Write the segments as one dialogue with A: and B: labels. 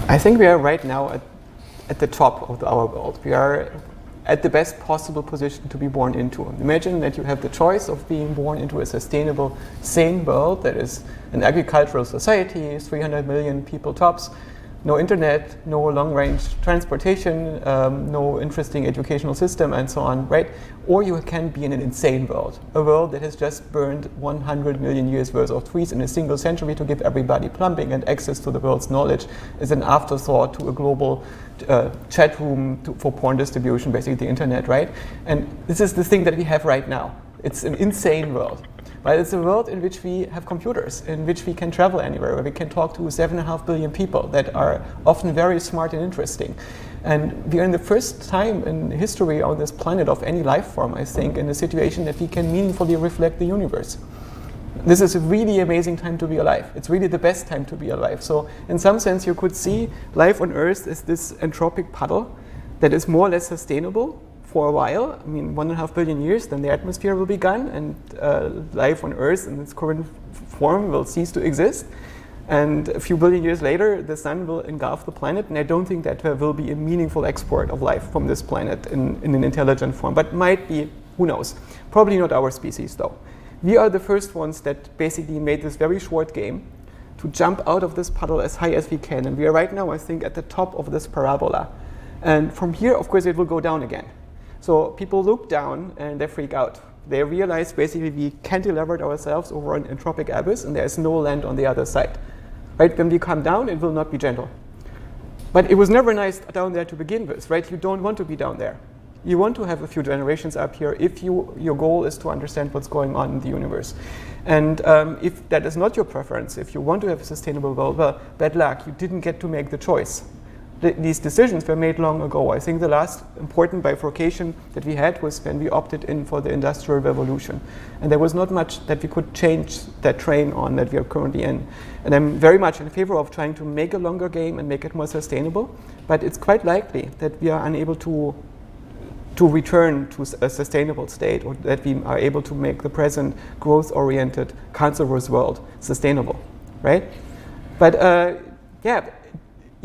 A: I think we are right now at the top of our world. We are at the best possible position to be born into. Imagine that you have the choice of being born into a sustainable, sane world that is an agricultural society, 300 million people tops, no internet, no long-range transportation, no interesting educational system, and so on, right? Or you can be in an insane world, a world that has just burned 100 million years worth of trees in a single century to give everybody plumbing and access to the world's knowledge as an afterthought to a global chat room for porn distribution, basically the internet, right? And this is the thing that we have right now. It's an insane world. Right? It's a world in which we have computers, in which we can travel anywhere, where we can talk to 7.5 billion people that are often very smart and interesting. And we are in the first time in history on this planet of any life form, I think, in a situation that we can meaningfully reflect the universe. This is a really amazing time to be alive. It's really the best time to be alive. So in some sense, you could see life on Earth as this entropic puddle that is more or less sustainable for a while. I mean, 1.5 billion years, then the atmosphere will be gone, and life on Earth in its current form will cease to exist. And a few billion years later, the sun will engulf the planet, and I don't think that there will be a meaningful export of life from this planet in an intelligent form, but might be, who knows. Probably not our species, though. We are the first ones that basically made this very short game to jump out of this puddle as high as we can, and we are right now, I think, at the top of this parabola. And from here, of course, it will go down again. So people look down and they freak out. They realize basically we cantilevered ourselves over an entropic abyss and there's no land on the other side. Right? When we come down, it will not be gentle. But it was never nice down there to begin with, right? You don't want to be down there. You want to have a few generations up here if your goal is to understand what's going on in the universe. And if that is not your preference, if you want to have a sustainable world, well, bad luck, you didn't get to make the choice. These decisions were made long ago. I think the last important bifurcation that we had was when we opted in for the Industrial Revolution. And there was not much that we could change that train on that we are currently in. And I'm very much in favor of trying to make a longer game and make it more sustainable. But it's quite likely that we are unable to return to a sustainable state, or that we are able to make the present growth-oriented, cancerous world sustainable, right? But yeah.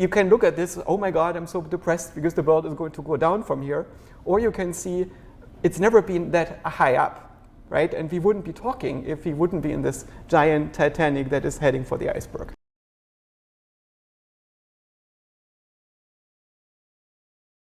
A: You can look at this, oh my God, I'm so depressed because the world is going to go down from here. Or you can see it's never been that high up, right? And we wouldn't be talking if we wouldn't be in this giant Titanic that is heading for the iceberg.